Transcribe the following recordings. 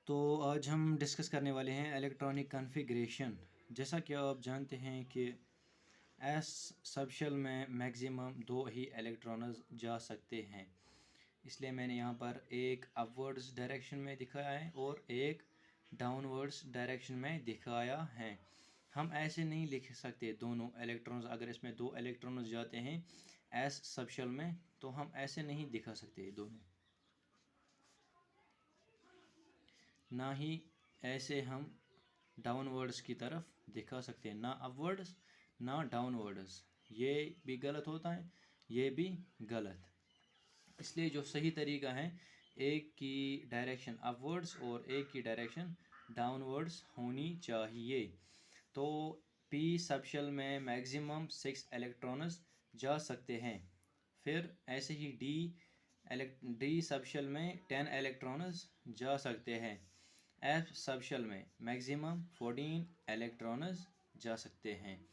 तो आज हम डिस्कस करने वाले हैं इलेक्ट्रॉनिक कॉन्फ़िगरेशन। जैसा कि आप जानते हैं कि एस सबशेल में मैक्सिमम 2 ही इलेक्ट्रॉन्स जा सकते हैं, इसलिए मैंने यहाँ पर एक अपवर्ड्स डायरेक्शन में दिखाया है और एक डाउनवर्ड्स डायरेक्शन में दिखाया है। हम ऐसे नहीं लिख सकते दोनों इलेक्ट्रॉन्स, अगर इसमें 2 इलेक्ट्रॉन्स जाते हैं एस सबशेल में तो हम ऐसे नहीं दिखा सकते दोनों, ना ही ऐसे हम डाउनवर्ड्स की तरफ दिखा सकते हैं, ना अपवर्ड्स ना डाउनवर्ड्स। ये भी गलत होता है, ये भी गलत। इसलिए जो सही तरीका है, एक की डायरेक्शन अपवर्ड्स और एक की डायरेक्शन डाउनवर्ड्स होनी चाहिए। तो पी सबशेल में मैक्सिमम 6 इलेक्ट्रॉन्स जा सकते हैं। फिर ऐसे ही डी सबशेल में 10 इलेक्ट्रॉन्स जा सकते हैं। एफ सबशेल में मैक्सिमम 14 इलेक्ट्रॉन्स जा सकते हैं।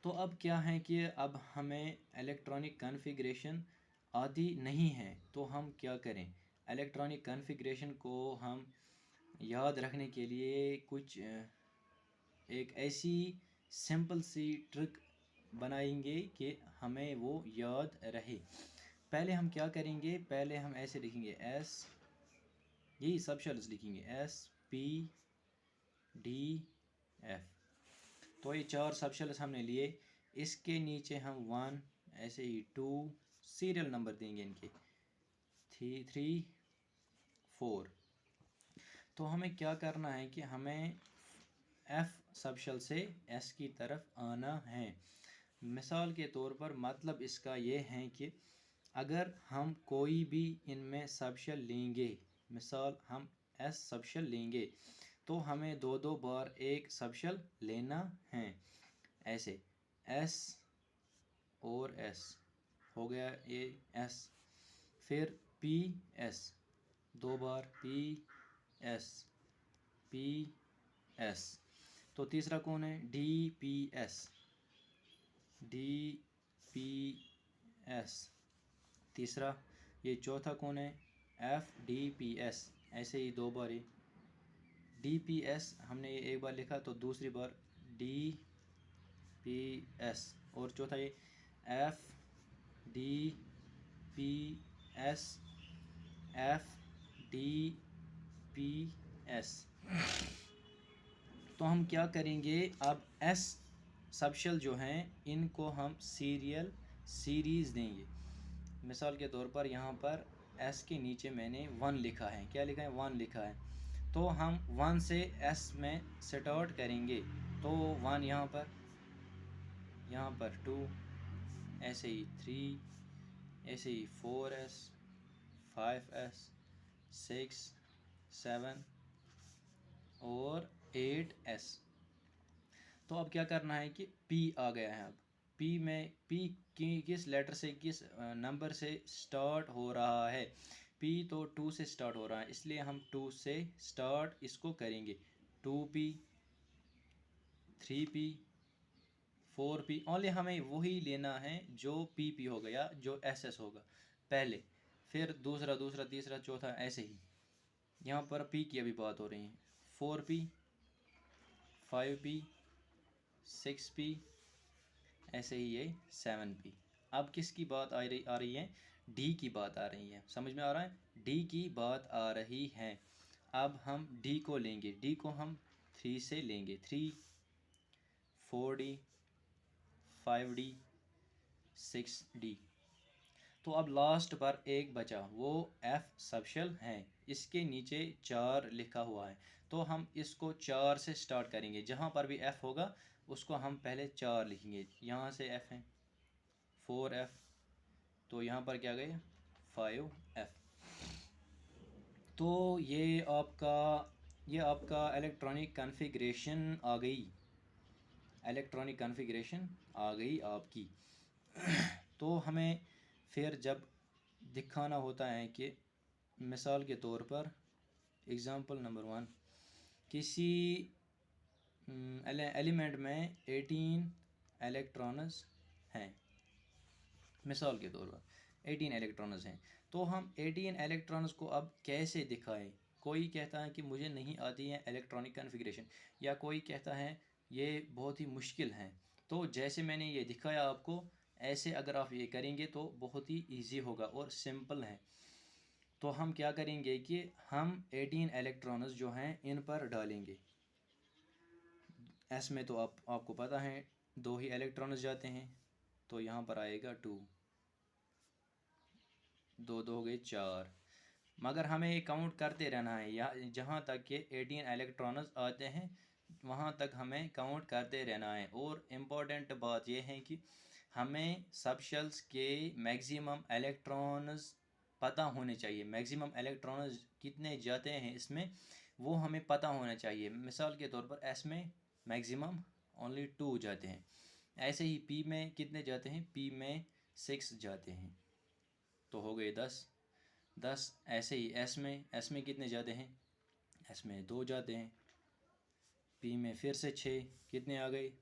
तो अब क्या है कि अब हमें इलेक्ट्रॉनिक कॉन्फ़िगरेशन आती नहीं है, तो हम क्या करें? इलेक्ट्रॉनिक कॉन्फ़िगरेशन को हम याद रखने के लिए कुछ एक ऐसी सिंपल सी ट्रिक बनाएंगे कि हमें वो याद रहे। पहले हम क्या करेंगे, पहले हम ऐसे लिखेंगे एस, यही सबशेल्स लिखेंगे एस पी डी एफ। तो ये 4 सबशेल्स हमने लिए, इसके नीचे हम 1, ऐसे ही 2 सीरियल नंबर देंगे इनके 3 4। तो हमें क्या करना है कि हमें एफ सबशेल से एस की तरफ आना है। मिसाल के तौर पर मतलब इसका ये है कि अगर हम कोई भी इनमें सबशेल लेंगे, मिसाल हम एस सबशेल लेंगे, तो हमें 2 बार एक सबशेल लेना है। ऐसे एस और एस हो गया ये एस, फिर पी एस 2 बार पी एस। तो तीसरा कौन है? डी पी एस तीसरा। ये चौथा कौन है? एफ डी पी एस, ऐसे ही 2 बार ही डी पी एस हमने ये एक बार लिखा, तो दूसरी बार डी पी एस, और चौथा ये एफ डी पी एस तो हम क्या करेंगे, अब एस सबशेल जो हैं इनको हम सीरीज़ देंगे। मिसाल के तौर पर यहाँ पर एस के नीचे मैंने 1 लिखा है, क्या लिखा है? 1 लिखा है। तो हम 1 से एस में स्टार्ट करेंगे, तो 1 यहाँ पर 2, ऐसे ही 3, ऐसे ही 4s 5s 6 7 और 8s। तो अब क्या करना है कि P आ गया है। अब P की किस लेटर से, किस नंबर से स्टार्ट हो रहा है? P तो 2 से स्टार्ट हो रहा है, इसलिए हम 2 से स्टार्ट इसको करेंगे। 2P 3P 4P, ओनली हमें वही लेना है जो PP हो गया, जो SS होगा पहले, फिर दूसरा तीसरा चौथा, ऐसे ही। यहाँ पर P की अभी बात हो रही है। 4P 5P 6P, ऐसे ही ये 7P। अब किसकी बात आ रही है? D की बात आ रही है। समझ में आ रहा है? D की बात आ रही है। अब हम D को लेंगे, D को हम 3 से लेंगे, 3 4D 5D 6D। तो अब लास्ट पर एक बचा, वो F सबशेल है, इसके नीचे 4 लिखा हुआ है, तो हम इसको 4 से स्टार्ट करेंगे। जहाँ पर भी F होगा उसको हम पहले 4 लिखेंगे। यहाँ से F है 4F, तो यहाँ पर क्या गए? 5F। तो ये आपका इलेक्ट्रॉनिक कॉन्फ़िगरेशन आ गई, इलेक्ट्रॉनिक कॉन्फ़िगरेशन आ गई आपकी। तो हमें फिर जब दिखाना होता है कि मिसाल के तौर पर एग्ज़ाम्पल नंबर 1, किसी एलिमेंट में 18 इलेक्ट्रॉन्स हैं, मिसाल के तौर पर 18 इलेक्ट्रॉन्स हैं, तो हम 18 इलेक्ट्रॉन्स को अब कैसे दिखाएं? कोई कहता है कि मुझे नहीं आती है इलेक्ट्रॉनिक कॉन्फ़िगरेशन, या कोई कहता है ये बहुत ही मुश्किल है। तो जैसे मैंने ये दिखाया आपको, ऐसे अगर आप ये करेंगे तो बहुत ही ईजी होगा और सिंपल है। तो हम क्या करेंगे कि हम 18 इलेक्ट्रॉन्स जो हैं इन पर डालेंगे। एस में तो आपको पता है 2 ही इलेक्ट्रॉन्स जाते हैं, तो यहाँ पर आएगा 2, 2 2 हो गए 4। मगर हमें ये काउंट करते रहना है, या जहाँ तक ये 18 इलेक्ट्रॉन्स आते हैं वहाँ तक हमें काउंट करते रहना है। और इम्पॉर्टेंट बात यह है कि हमें सब शेल्स के मैक्सिमम इलेक्ट्रॉन्स पता होने चाहिए। मैक्सिमम इलेक्ट्रॉन्स कितने जाते हैं इसमें वो हमें पता होना चाहिए। मिसाल के तौर पर एस में मैक्सिमम ओनली 2 जाते हैं। ऐसे ही पी में कितने जाते हैं, पी में 6 जाते हैं, तो हो गए 10। ऐसे ही एस में कितने जाते हैं, एस में 2 जाते हैं। पी में फिर से 6, कितने आ गए,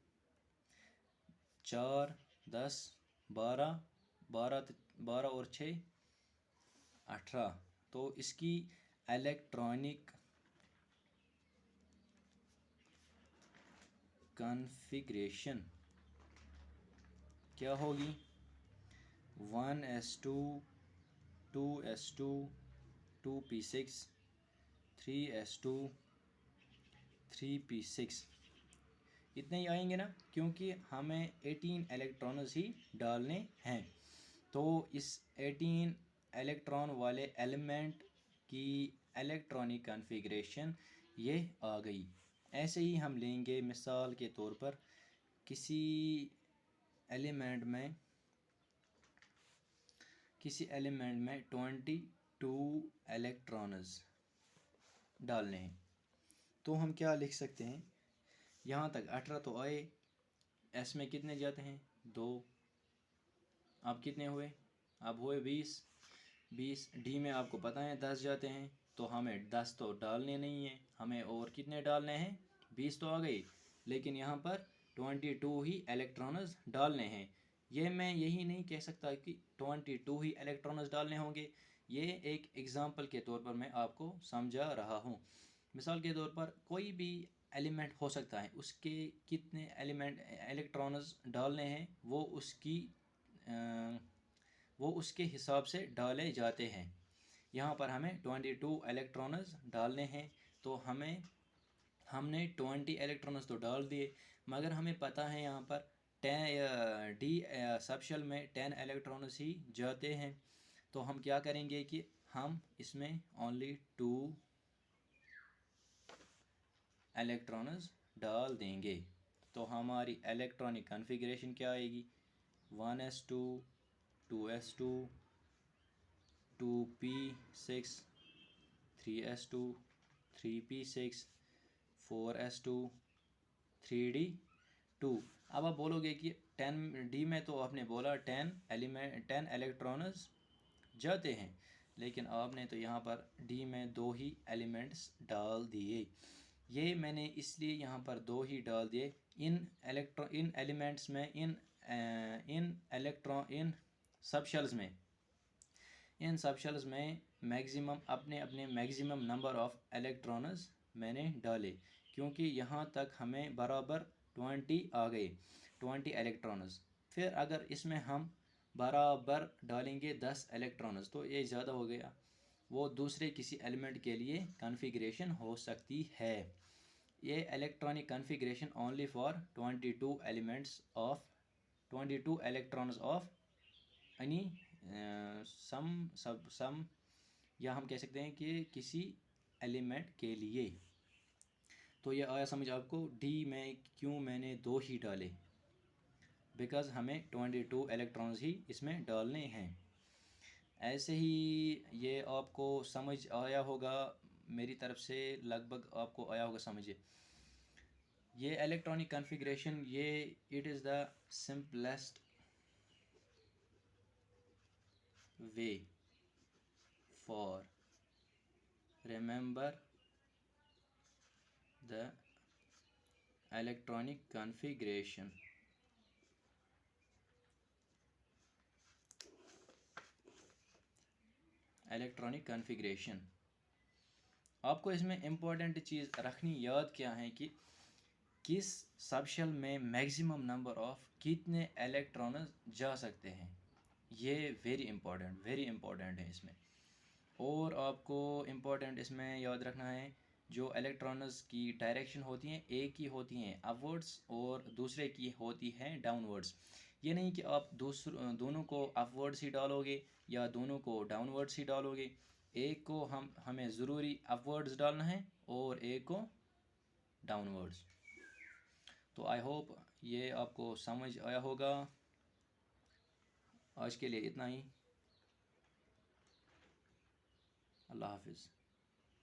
4 10 12 12 और 6 18। तो इसकी इलेक्ट्रॉनिक कॉन्फ़िगरेशन क्या होगी, 1s2 2s2 2p6 3s2 3p6, इतने ही आएंगे ना, क्योंकि हमें 18 इलेक्ट्रॉन्स ही डालने हैं। तो इस 18 इलेक्ट्रॉन वाले एलिमेंट की इलेक्ट्रॉनिक कॉन्फ़िगरेशन ये आ गई। ऐसे ही हम लेंगे मिसाल के तौर पर किसी एलिमेंट में 22 इलेक्ट्रॉन्स डालने हैं। तो हम क्या लिख सकते हैं, यहाँ तक 18 तो आए, एस में कितने जाते हैं 2, अब कितने हुए, अब हुए 20। डी में आपको पता है 10 जाते हैं, तो हमें 10 तो डालने नहीं है, हमें और कितने डालने हैं, 20 तो आ गए, लेकिन यहाँ पर 22 ही इलेक्ट्रॉन्स डालने हैं। ये मैं यही नहीं कह सकता कि 22 ही इलेक्ट्रॉन्स डालने होंगे, ये एक एग्ज़ाम्पल के तौर पर मैं आपको समझा रहा हूँ। मिसाल के तौर पर कोई भी एलिमेंट हो सकता है, उसके कितने इलेक्ट्रॉन्स डालने हैं वो उसके हिसाब से डाले जाते हैं। यहाँ पर हमें 22 इलेक्ट्रॉन्स डालने हैं, तो हमने 20 इलेक्ट्रॉन्स तो डाल दिए, मगर हमें पता है यहाँ पर 10 डी सब शेल में 10 इलेक्ट्रॉन्स ही जाते हैं। तो हम क्या करेंगे कि हम इसमें ओनली 2 इलेक्ट्रॉन्स डाल देंगे। तो हमारी इलेक्ट्रॉनिक कॉन्फ़िगरेशन क्या आएगी, 1s2 2s2 2p6 3s2 3p6 4s2 3d2। अब आप बोलोगे कि 10d में तो आपने बोला 10 इलेक्ट्रॉन्स जाते हैं, लेकिन आपने तो यहाँ पर डी में 2 ही एलिमेंट्स डाल दिए। ये मैंने इसलिए यहाँ पर 2 ही डाल दिए। इन एलिमेंट्स में इन सब शेल्स में मैक्सिमम अपने अपने मैक्सिमम नंबर ऑफ़ इलेक्ट्रॉन्स मैंने डाले, क्योंकि यहाँ तक हमें बराबर 20 आ गए, 20 इलेक्ट्रॉन्स। फिर अगर इसमें हम बराबर डालेंगे 10 इलेक्ट्रॉन्स तो ये ज़्यादा हो गया, वो दूसरे किसी एलिमेंट के लिए कॉन्फ़िगरेशन हो सकती है। ये electronic configuration only for 22 electrons of any some या हम कह सकते हैं कि किसी एलिमेंट के लिए। तो ये आया समझ आपको, डी में क्यों मैंने 2 ही डाले, बिकॉज़ हमें 22 इलेक्ट्रॉन्स ही इसमें डालने हैं। ऐसे ही ये आपको समझ आया होगा, मेरी तरफ से लगभग आपको आया होगा समझ। ये इलेक्ट्रॉनिक कॉन्फ़िगरेशन ये it is the simplest way for remember the electronic configuration. आपको इसमें इम्पोर्टेंट चीज़ रखनी याद क्या है कि किस सबशेल में मैक्सिमम नंबर ऑफ कितने इलेक्ट्रॉन्स जा सकते हैं, ये वेरी इंपॉर्टेंट है इसमें। और आपको इम्पोर्टेंट इसमें याद रखना है जो इलेक्ट्रॉन्स की डायरेक्शन होती हैं, एक की होती हैं अपवर्ड्स और दूसरे की होती हैं डाउनवर्ड्स। ये नहीं कि आप दोनों को अपवर्ड्स ही डालोगे या दोनों को डाउनवर्ड्स ही डालोगे, एक को हमें ज़रूरी अपवर्ड्स डालना है और एक को डाउनवर्ड्स। तो आई होप ये आपको समझ आया होगा। आज के लिए इतना ही। अल्लाह हाफिज़।